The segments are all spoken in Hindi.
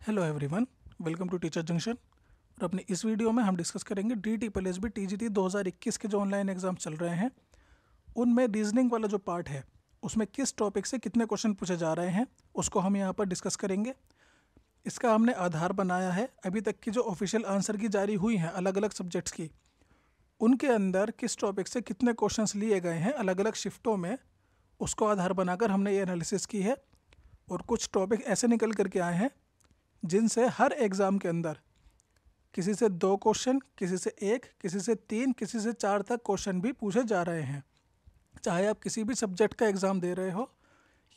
Hello everyone, welcome to teacher junction. और अपनी इस वीडियो में हम डिस्कस करेंगे DTPLSB TGT 2021 के जो ऑनलाइन एग्ज़ाम चल रहे हैं उनमें रीजनिंग वाला जो पार्ट है उसमें किस टॉपिक से कितने क्वेश्चन पूछे जा रहे हैं उसको हम यहाँ पर डिस्कस करेंगे। इसका हमने आधार बनाया है अभी तक की जो ऑफिशियल आंसर की जारी हुई हैं अलग अलग सब्जेक्ट्स की, उनके अंदर किस टॉपिक से कितने क्वेश्चंस लिए गए हैं अलग अलग शिफ्टों में, उसको आधार बनाकर हमने ये एनालिसिस की है। और कुछ टॉपिक ऐसे निकल करके आए हैं जिनसे हर एग्ज़ाम के अंदर किसी से 2 क्वेश्चन, किसी से 1, किसी से 3, किसी से 4 तक क्वेश्चन भी पूछे जा रहे हैं। चाहे आप किसी भी सब्जेक्ट का एग्ज़ाम दे रहे हो,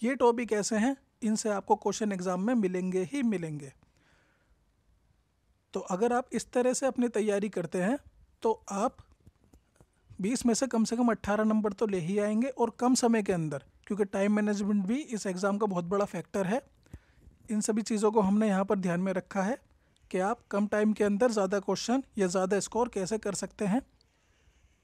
ये टॉपिक ऐसे हैं इनसे आपको क्वेश्चन एग्ज़ाम में मिलेंगे ही मिलेंगे। तो अगर आप इस तरह से अपनी तैयारी करते हैं तो आप 20 में से कम 18 नंबर तो ले ही आएंगे और कम समय के अंदर, क्योंकि टाइम मैनेजमेंट भी इस एग्ज़ाम का बहुत बड़ा फैक्टर है। इन सभी चीज़ों को हमने यहाँ पर ध्यान में रखा है कि आप कम टाइम के अंदर ज़्यादा क्वेश्चन या ज़्यादा स्कोर कैसे कर सकते हैं।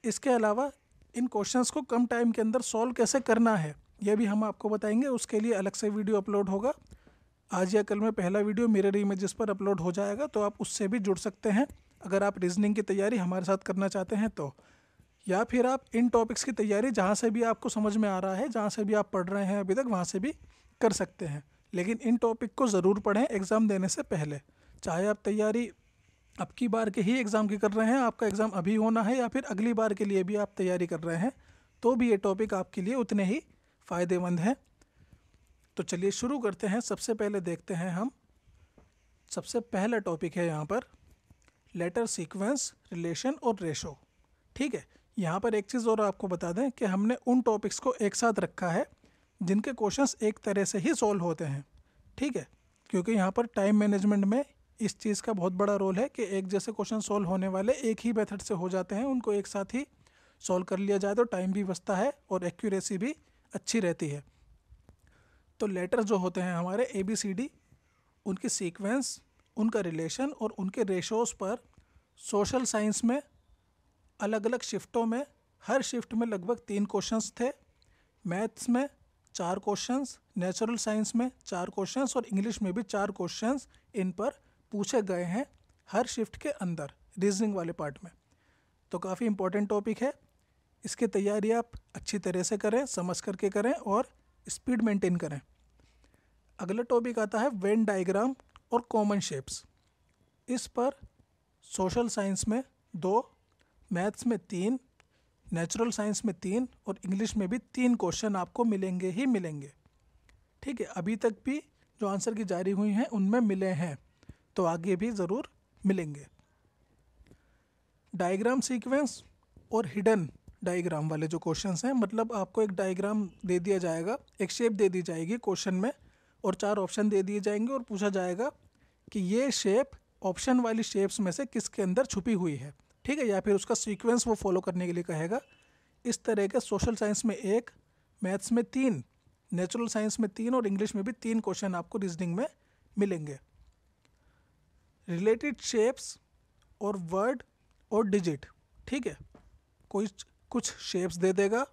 इसके अलावा इन क्वेश्चंस को कम टाइम के अंदर सॉल्व कैसे करना है यह भी हम आपको बताएंगे। उसके लिए अलग से वीडियो अपलोड होगा। आज या कल में पहला वीडियो मिरर इमेजेस पर अपलोड हो जाएगा, तो आप उससे भी जुड़ सकते हैं अगर आप रीजनिंग की तैयारी हमारे साथ करना चाहते हैं तो। या फिर आप इन टॉपिक्स की तैयारी जहाँ से भी आपको समझ में आ रहा है, जहाँ से भी आप पढ़ रहे हैं अभी तक, वहाँ से भी कर सकते हैं। लेकिन इन टॉपिक को ज़रूर पढ़ें एग्ज़ाम देने से पहले। चाहे आप तैयारी अब की बार के ही एग्ज़ाम की कर रहे हैं, आपका एग्ज़ाम अभी होना है, या फिर अगली बार के लिए भी आप तैयारी कर रहे हैं, तो भी ये टॉपिक आपके लिए उतने ही फ़ायदेमंद हैं। तो चलिए शुरू करते हैं। सबसे पहले देखते हैं हम, सबसे पहला टॉपिक है यहाँ पर लेटर सीक्वेंस, रिलेशन और रेशो। ठीक है, यहाँ पर एक चीज़ और आपको बता दें कि हमने उन टॉपिक्स को एक साथ रखा है जिनके क्वेश्चंस एक तरह से ही सॉल्व होते हैं। ठीक है, क्योंकि यहाँ पर टाइम मैनेजमेंट में इस चीज़ का बहुत बड़ा रोल है कि एक जैसे क्वेश्चन सॉल्व होने वाले एक ही मेथड से हो जाते हैं, उनको एक साथ ही सॉल्व कर लिया जाए तो टाइम भी बचता है और एक्यूरेसी भी अच्छी रहती है। तो लेटर जो होते हैं हमारे ABCD, उनकी सीक्वेंस, उनका रिलेशन और उनके रेशोज़ पर सोशल साइंस में अलग अलग शिफ्टों में, हर शिफ्ट में लगभग 3 क्वेश्चंस थे। मैथ्स में 4 क्वेश्चंस, नेचुरल साइंस में 4 क्वेश्चंस और इंग्लिश में भी 4 क्वेश्चंस इन पर पूछे गए हैं हर शिफ्ट के अंदर रीजनिंग वाले पार्ट में। तो काफ़ी इंपॉर्टेंट टॉपिक है। इसकी तैयारी आप अच्छी तरह से करें, समझ करके करें और स्पीड मेंटेन करें। अगला टॉपिक आता है वेन डायग्राम और कॉमन शेप्स। इस पर सोशल साइंस में 2, मैथ्स में 3, नेचुरल साइंस में 3 और इंग्लिश में भी 3 क्वेश्चन आपको मिलेंगे ही मिलेंगे। ठीक है, अभी तक भी जो आंसर की जारी हुई हैं उनमें मिले हैं, तो आगे भी ज़रूर मिलेंगे। डायग्राम सीक्वेंस और हिडन डायग्राम वाले जो क्वेश्चंस हैं, मतलब आपको एक डायग्राम दे दिया जाएगा, एक शेप दे दी जाएगी क्वेश्चन में और 4 ऑप्शन दे दिए जाएंगे और पूछा जाएगा कि ये शेप ऑप्शन वाली शेप्स में से किसके अंदर छुपी हुई है। ठीक है, या फिर उसका सीक्वेंस वो फॉलो करने के लिए कहेगा। इस तरह के सोशल साइंस में 1, मैथ्स में 3, नेचुरल साइंस में 3 और इंग्लिश में भी 3 क्वेश्चन आपको रीजनिंग में मिलेंगे। रिलेटेड शेप्स और वर्ड और डिजिट। ठीक है, कोई कुछ शेप्स दे देगा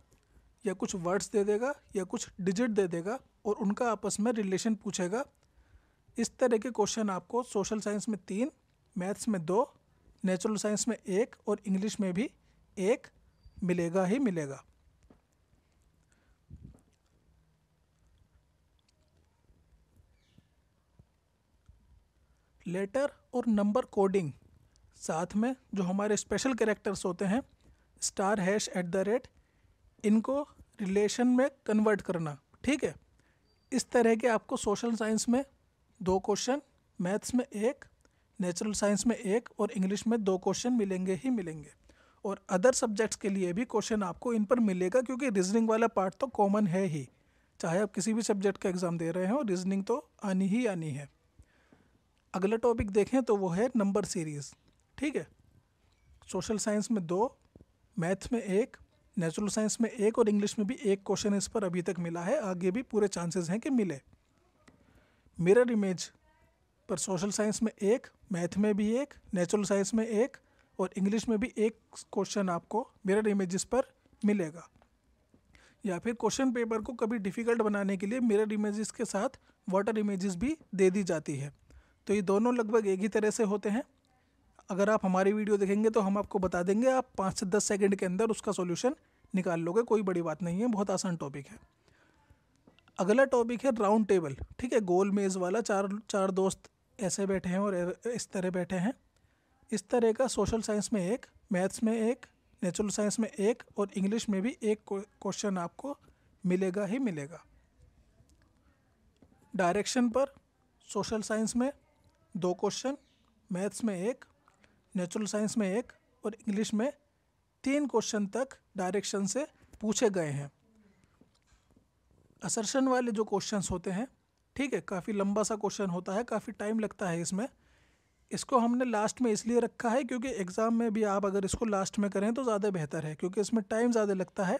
या कुछ वर्ड्स दे देगा या कुछ डिजिट दे देगा और उनका आपस में रिलेशन पूछेगा। इस तरह के क्वेश्चन आपको सोशल साइंस में 3, मैथ्स में 2, नेचुरल साइंस में 1 और इंग्लिश में भी 1 मिलेगा ही मिलेगा। लेटर और नंबर कोडिंग, साथ में जो हमारे स्पेशल कैरेक्टर्स होते हैं स्टार, हैश, @ इनको रिलेशन में कन्वर्ट करना। ठीक है, इस तरह के आपको सोशल साइंस में 2 क्वेश्चन, मैथ्स में 1, नेचुरल साइंस में 1 और इंग्लिश में 2 क्वेश्चन मिलेंगे ही मिलेंगे। और अदर सब्जेक्ट्स के लिए भी क्वेश्चन आपको इन पर मिलेगा, क्योंकि रीजनिंग वाला पार्ट तो कॉमन है ही। चाहे आप किसी भी सब्जेक्ट का एग्ज़ाम दे रहे हो, रीजनिंग तो आनी ही आनी है। अगला टॉपिक देखें तो वो है नंबर सीरीज़। ठीक है, सोशल साइंस में 2, मैथ्स में 1, नेचुरल साइंस में 1 और इंग्लिश में भी 1 क्वेश्चन इस पर अभी तक मिला है, आगे भी पूरे चांसेस हैं कि मिले। मिरर इमेज पर सोशल साइंस में 1, मैथ में भी 1, नेचुरल साइंस में 1 और इंग्लिश में भी 1 क्वेश्चन आपको मिरर इमेजेस पर मिलेगा। या फिर क्वेश्चन पेपर को कभी डिफ़िकल्ट बनाने के लिए मिरर इमेजेस के साथ वाटर इमेजेस भी दे दी जाती है, तो ये दोनों लगभग एक ही तरह से होते हैं। अगर आप हमारी वीडियो देखेंगे तो हम आपको बता देंगे, आप 5 से 10 सेकंड के अंदर उसका सॉल्यूशन निकाल लोगे, कोई बड़ी बात नहीं है, बहुत आसान टॉपिक है। अगला टॉपिक है राउंड टेबल। ठीक है, गोल मेज़ वाला, चार दोस्त ऐसे बैठे हैं और इस तरह बैठे हैं। इस तरह का सोशल साइंस में एक, मैथ्स में एक, नेचुरल साइंस में एक और इंग्लिश में भी एक क्वेश्चन आपको मिलेगा ही मिलेगा। डायरेक्शन पर सोशल साइंस में 2 क्वेश्चन, मैथ्स में 1, नेचुरल साइंस में 1 और इंग्लिश में 3 क्वेश्चन तक डायरेक्शन से पूछे गए हैं। असर्शन वाले जो क्वेश्चंस होते हैं, ठीक है, काफ़ी लंबा सा क्वेश्चन होता है, काफ़ी टाइम लगता है इसमें। इसको हमने लास्ट में इसलिए रखा है क्योंकि एग्ज़ाम में भी आप अगर इसको लास्ट में करें तो ज़्यादा बेहतर है, क्योंकि इसमें टाइम ज़्यादा लगता है।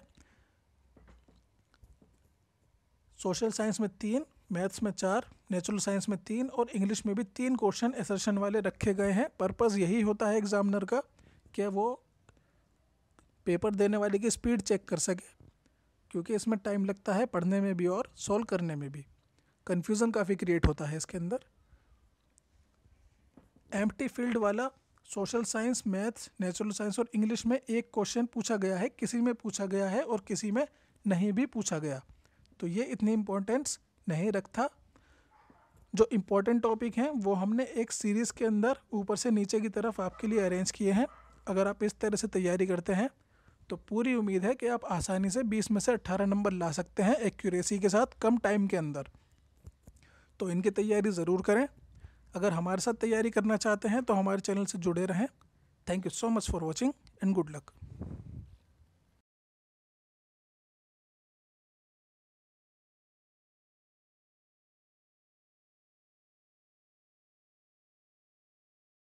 सोशल साइंस में 3, मैथ्स में 4, नेचुरल साइंस में 3 और इंग्लिश में भी 3 क्वेश्चन असर्शन वाले रखे गए हैं। पर्पज़ यही होता है एग्जामिनर का कि वो पेपर देने वाले की स्पीड चेक कर सके, क्योंकि इसमें टाइम लगता है पढ़ने में भी और सॉल्व करने में भी। कन्फ्यूज़न काफ़ी क्रिएट होता है इसके अंदर। एम्प्टी फील्ड वाला social science, maths, natural science और इंग्लिश में एक क्वेश्चन पूछा गया है, किसी में पूछा गया है और किसी में नहीं भी पूछा गया, तो ये इतनी इम्पोर्टेंस नहीं रखता। जो इम्पोर्टेंट टॉपिक हैं वो हमने एक सीरीज़ के अंदर ऊपर से नीचे की तरफ आपके लिए अरेंज किए हैं। अगर आप इस तरह से तैयारी करते हैं तो पूरी उम्मीद है कि आप आसानी से 20 में से 18 नंबर ला सकते हैं एक्यूरेसी के साथ, कम टाइम के अंदर। तो इनकी तैयारी ज़रूर करें। अगर हमारे साथ तैयारी करना चाहते हैं तो हमारे चैनल से जुड़े रहें। Thank you so much for watching and good luck.